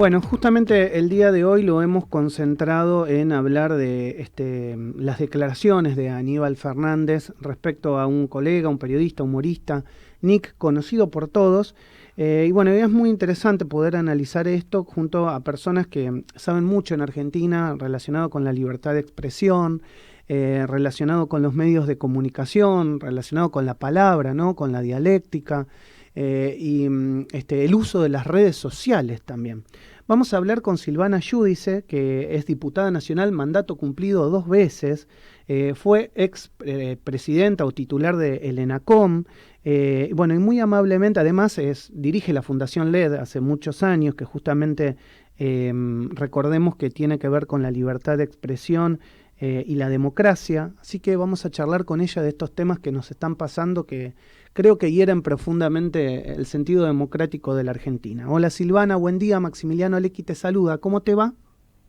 Bueno, justamente el día de hoy lo hemos concentrado en hablar de las declaraciones de Aníbal Fernández respecto a un colega, un periodista, humorista, Nick, conocido por todos. Y bueno, es muy interesante poder analizar esto junto a personas que saben mucho en Argentina relacionado con la libertad de expresión, relacionado con los medios de comunicación, relacionado con la palabra, ¿no? Con la dialéctica el uso de las redes sociales también. Vamos a hablar con Silvana Giudice, que es diputada nacional, mandato cumplido 2 veces, fue ex presidenta o titular de el ENACOM, bueno, y muy amablemente, además, dirige la Fundación LED hace muchos años, que justamente recordemos que tiene que ver con la libertad de expresión y la democracia, así que vamos a charlar con ella de estos temas que nos están pasando, que creo que hieren profundamente el sentido democrático de la Argentina. Hola Silvana, buen día, Maximiliano Alecki te saluda, ¿cómo te va?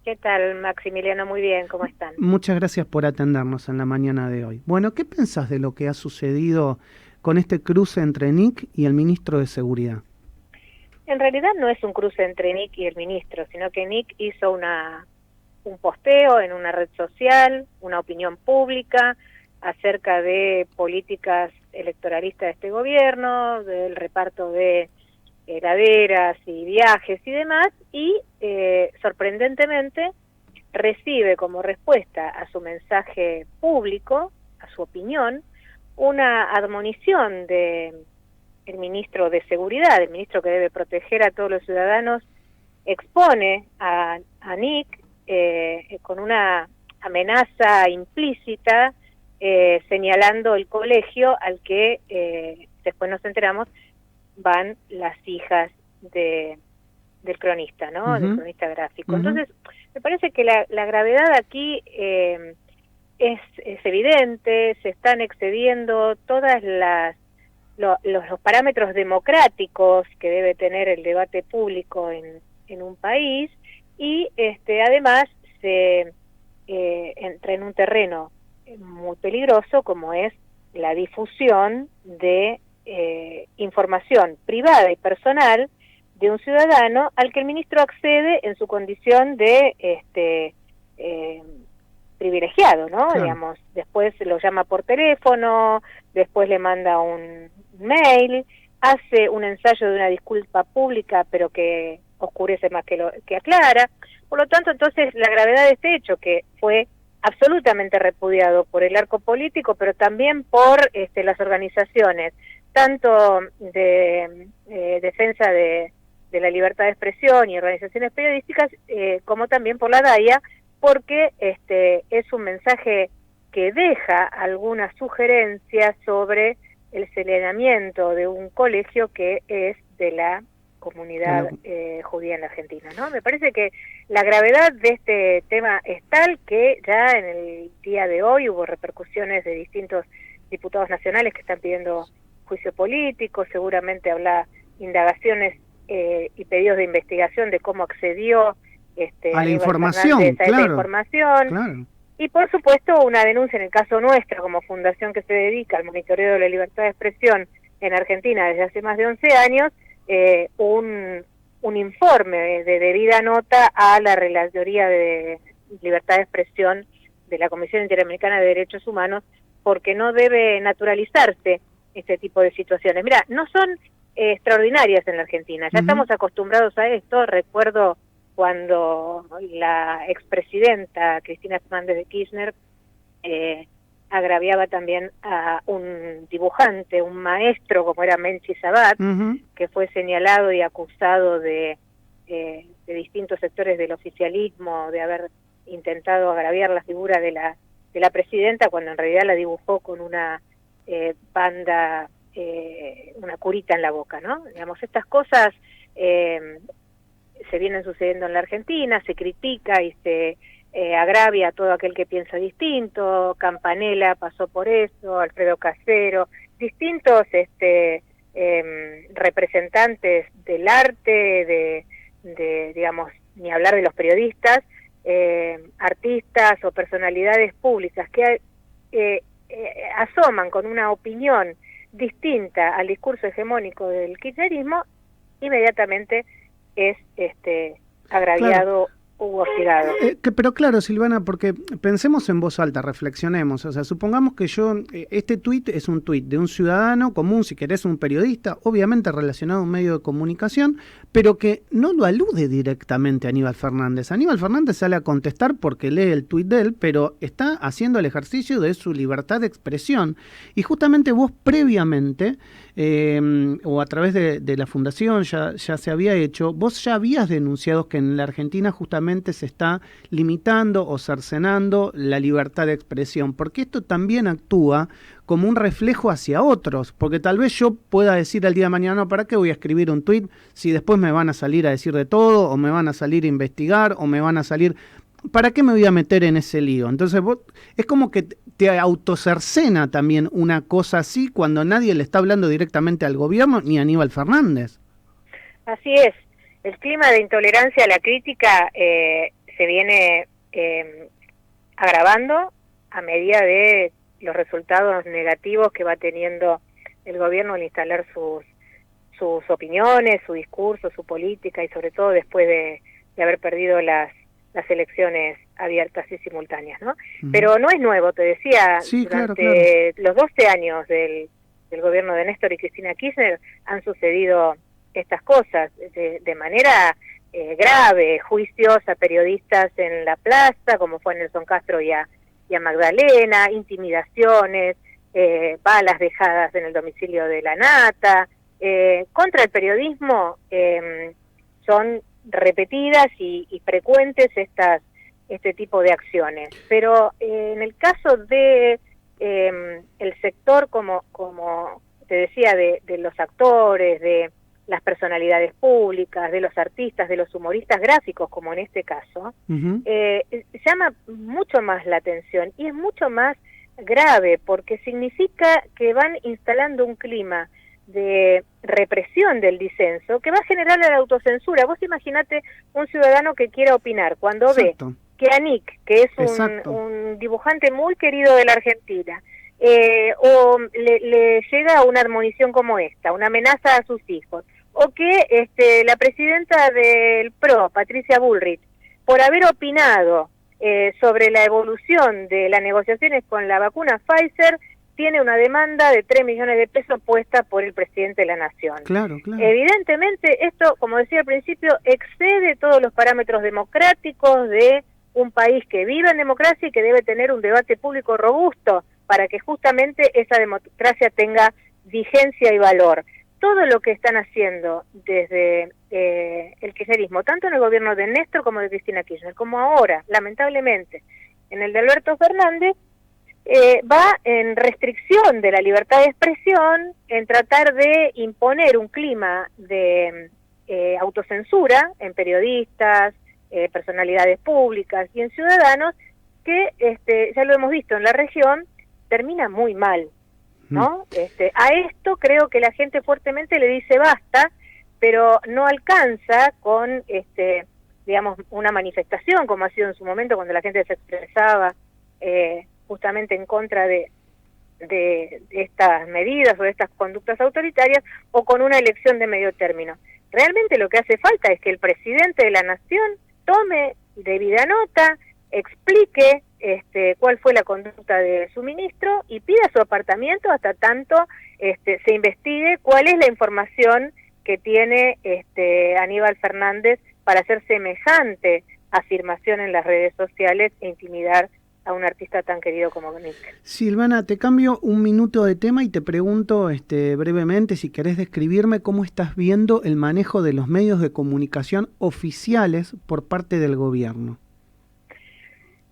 ¿Qué tal, Maximiliano? Muy bien, ¿cómo están? Muchas gracias por atendernos en la mañana de hoy. Bueno, ¿qué pensás de lo que ha sucedido con este cruce entre Nick y el ministro de Seguridad? En realidad no es un cruce entre Nick y el ministro, sino que Nick hizo un posteo en una red social, una opinión pública acerca de políticas electoralistas de este gobierno, del reparto de heladeras y viajes y demás, y sorprendentemente recibe como respuesta a su mensaje público, a su opinión, una admonición de el ministro de Seguridad, el ministro que debe proteger a todos los ciudadanos, expone a Nick con una amenaza implícita, señalando el colegio al que después nos enteramos van las hijas del cronista, ¿no? Del cronista gráfico. Entonces, me parece que la gravedad aquí es evidente, se están excediendo todas los parámetros democráticos que debe tener el debate público en un país, y además se entra en un terreno muy peligroso como es la difusión de información privada y personal de un ciudadano al que el ministro accede en su condición de privilegiado, ¿no? Claro. Digamos, después lo llama por teléfono, después le manda un mail, hace un ensayo de una disculpa pública, pero que oscurece más que aclara. Por lo tanto, entonces, la gravedad de este hecho, que fue absolutamente repudiado por el arco político, pero también por las organizaciones, tanto de defensa de la libertad de expresión y organizaciones periodísticas, como también por la DAIA, porque es un mensaje que deja algunas sugerencias sobre el señalamiento de un colegio que es de la comunidad judía en la Argentina, ¿no? Me parece que la gravedad de este tema es tal que ya en el día de hoy hubo repercusiones de distintos diputados nacionales que están pidiendo juicio político, seguramente habrá indagaciones y pedidos de investigación de cómo accedió a la información, Fernández a esa claro, información, claro. y por supuesto una denuncia en el caso nuestro como fundación que se dedica al monitoreo de la libertad de expresión en Argentina desde hace más de 11 años, un informe de debida nota a la Relatoría de Libertad de Expresión de la Comisión Interamericana de Derechos Humanos, porque no debe naturalizarse este tipo de situaciones. Mira, no son extraordinarias en la Argentina, ya estamos acostumbrados a esto. Recuerdo cuando la expresidenta Cristina Fernández de Kirchner agraviaba también a un dibujante, un maestro como era Menchi Sabat, que fue señalado y acusado de distintos sectores del oficialismo de haber intentado agraviar la figura de la presidenta, cuando en realidad la dibujó con una banda, una curita en la boca, ¿no? Digamos, estas cosas se vienen sucediendo en la Argentina, se critica y se agravia a todo aquel que piensa distinto. Campanella pasó por eso, Alfredo Casero, distintos representantes del arte, digamos, ni hablar de los periodistas, artistas o personalidades públicas que asoman con una opinión distinta al discurso hegemónico del kirchnerismo, inmediatamente es agraviado u hostigado. Pero claro, Silvana, porque pensemos en voz alta, reflexionemos. O sea, supongamos que este tuit es un tuit de un ciudadano común, si querés un periodista, obviamente relacionado a un medio de comunicación, pero que no lo alude directamente a Aníbal Fernández. Aníbal Fernández sale a contestar porque lee el tuit de él, pero está haciendo el ejercicio de su libertad de expresión. Y justamente vos previamente, o a través de la fundación ya se había hecho, vos ya habías denunciado que en la Argentina justamente se está limitando o cercenando la libertad de expresión, porque esto también actúa como un reflejo hacia otros, porque tal vez yo pueda decir el día de mañana, no, ¿para qué voy a escribir un tuit si después me van a salir a decir de todo, o me van a salir a investigar, o me van a salir... ¿Para qué me voy a meter en ese lío? Entonces es como que te autocercena también una cosa así cuando nadie le está hablando directamente al gobierno ni a Aníbal Fernández. Así es. El clima de intolerancia a la crítica se viene agravando a medida de los resultados negativos que va teniendo el gobierno al instalar sus opiniones, su discurso, su política y sobre todo después de haber perdido las elecciones abiertas y simultáneas, ¿no? Pero no es nuevo, te decía, sí, durante los 12 años del gobierno de Néstor y Cristina Kirchner han sucedido estas cosas de manera grave, juicios a periodistas en la plaza, como fue Nelson Castro y a Magdalena, intimidaciones, balas dejadas en el domicilio de la Nata, contra el periodismo son repetidas y frecuentes este tipo de acciones. Pero en el caso de el sector, como te decía, de los actores, de las personalidades públicas, de los artistas, de los humoristas gráficos, como en este caso, llama mucho más la atención y es mucho más grave porque significa que van instalando un clima de represión del disenso que va a generar la autocensura. Vos imaginate un ciudadano que quiera opinar cuando Exacto. ve que a Nick, que es un dibujante muy querido de la Argentina, o le llega una admonición como esta, una amenaza a sus hijos, o que la presidenta del PRO, Patricia Bullrich, por haber opinado sobre la evolución de las negociaciones con la vacuna Pfizer, tiene una demanda de 3 millones de pesos puesta por el presidente de la Nación. Claro, claro. Evidentemente, esto, como decía al principio, excede todos los parámetros democráticos de un país que vive en democracia y que debe tener un debate público robusto para que justamente esa democracia tenga vigencia y valor. Todo lo que están haciendo desde el kirchnerismo, tanto en el gobierno de Néstor como de Cristina Kirchner, como ahora, lamentablemente, en el de Alberto Fernández, va en restricción de la libertad de expresión, en tratar de imponer un clima de autocensura en periodistas, personalidades públicas y en ciudadanos que, ya lo hemos visto en la región, termina muy mal, ¿no? A esto creo que la gente fuertemente le dice basta, pero no alcanza con, digamos, una manifestación como ha sido en su momento cuando la gente se expresaba justamente en contra de estas medidas o de estas conductas autoritarias, o con una elección de medio término. Realmente lo que hace falta es que el presidente de la Nación tome debida nota, explique cuál fue la conducta de su ministro y pida su apartamiento hasta tanto se investigue cuál es la información que tiene Aníbal Fernández para hacer semejante afirmación en las redes sociales e intimidar a un artista tan querido como Nick. Silvana, te cambio un minuto de tema y te pregunto brevemente si querés describirme cómo estás viendo el manejo de los medios de comunicación oficiales por parte del gobierno.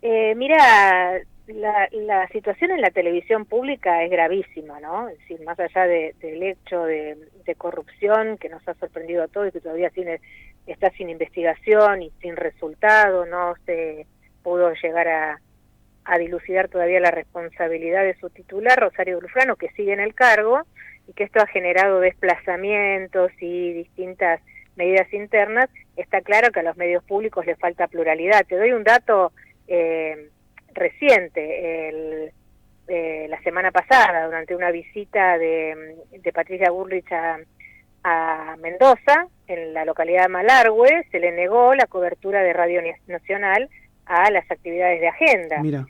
Mira, la situación en la televisión pública es gravísima, ¿no? Es decir, más allá del hecho de corrupción que nos ha sorprendido a todos y que todavía está sin investigación y sin resultado, no se pudo llegar a dilucidar todavía la responsabilidad de su titular, Rosario Grufrano, que sigue en el cargo, y que esto ha generado desplazamientos y distintas medidas internas. Está claro que a los medios públicos les falta pluralidad. Te doy un dato reciente. La semana pasada, durante una visita de Patricia Bullrich a Mendoza, en la localidad de Malargüe, se le negó la cobertura de Radio Nacional a las actividades de agenda. Mira.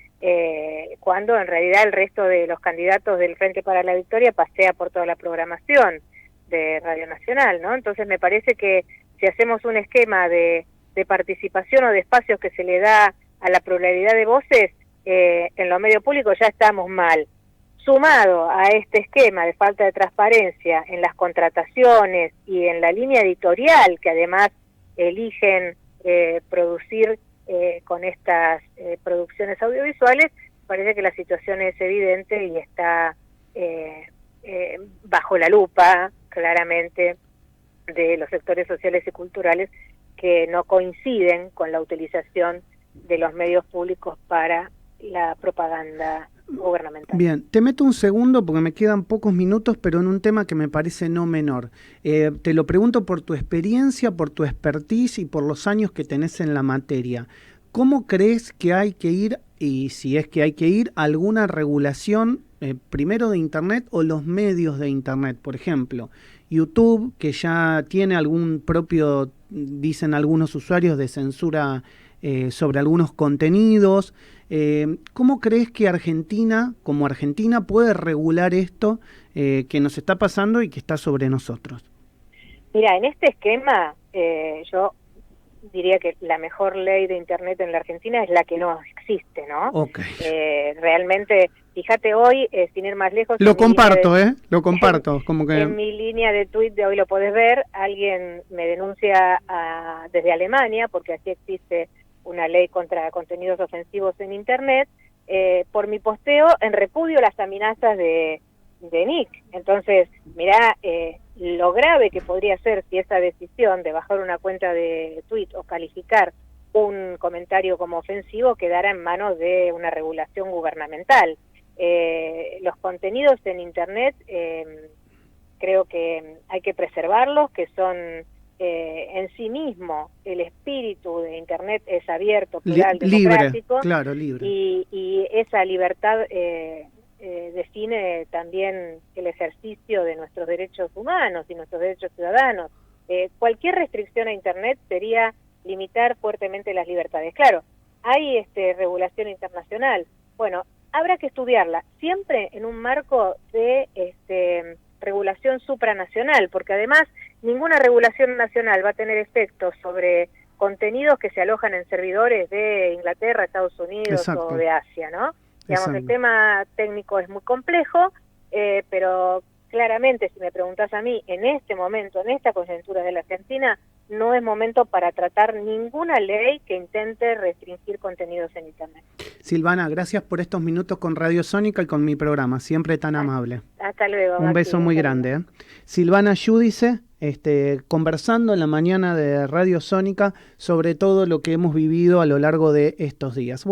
Cuando en realidad el resto de los candidatos del Frente para la Victoria pasea por toda la programación de Radio Nacional, ¿no? Entonces me parece que si hacemos un esquema de participación o de espacios que se le da a la pluralidad de voces, en los medios públicos ya estamos mal. Sumado a este esquema de falta de transparencia en las contrataciones y en la línea editorial que además eligen producir con estas producciones audiovisuales, parece que la situación es evidente y está bajo la lupa claramente de los sectores sociales y culturales que no coinciden con la utilización de los medios públicos para la propaganda gubernamental. Bien, te meto un segundo porque me quedan pocos minutos, pero en un tema que me parece no menor. Te lo pregunto por tu experiencia, por tu expertise y por los años que tenés en la materia. ¿Cómo crees que hay que ir, y si es que hay que ir, a alguna regulación primero de Internet o los medios de Internet? Por ejemplo, YouTube, que ya tiene algún propio, dicen algunos usuarios, de censura sobre algunos contenidos. ¿Cómo crees que Argentina, como Argentina, puede regular esto que nos está pasando y que está sobre nosotros? Mira, en este esquema yo diría que la mejor ley de Internet en la Argentina es la que no existe, ¿no? Okay. Realmente, fíjate hoy, sin ir más lejos... Lo comparto, lo comparto. Como que... En mi línea de tweet de hoy lo podés ver, alguien me denuncia desde Alemania, porque así existe una ley contra contenidos ofensivos en Internet, por mi posteo en repudio a las amenazas de Nick. Entonces, mirá lo grave que podría ser si esa decisión de bajar una cuenta de tweet o calificar un comentario como ofensivo quedara en manos de una regulación gubernamental. Los contenidos en Internet creo que hay que preservarlos, que son en sí mismo el espíritu de Internet es abierto, plural, democrático, libre, claro, libre. Y esa libertad define también el ejercicio de nuestros derechos humanos y nuestros derechos ciudadanos. Cualquier restricción a Internet sería limitar fuertemente las libertades. Claro, hay regulación internacional. Bueno, habrá que estudiarla, siempre en un marco de regulación supranacional, porque además ninguna regulación nacional va a tener efectos sobre contenidos que se alojan en servidores de Inglaterra, Estados Unidos Exacto. o de Asia, ¿no? Digamos, Exacto. el tema técnico es muy complejo, pero claramente, si me preguntás a mí, en este momento, en esta coyuntura de la Argentina, no es momento para tratar ninguna ley que intente restringir contenidos en Internet. Silvana, gracias por estos minutos con Radio Sónica y con mi programa, siempre tan amable. Hasta luego. Un beso muy grande. Silvana Giudice, conversando en la mañana de Radio Sónica sobre todo lo que hemos vivido a lo largo de estos días. Bueno,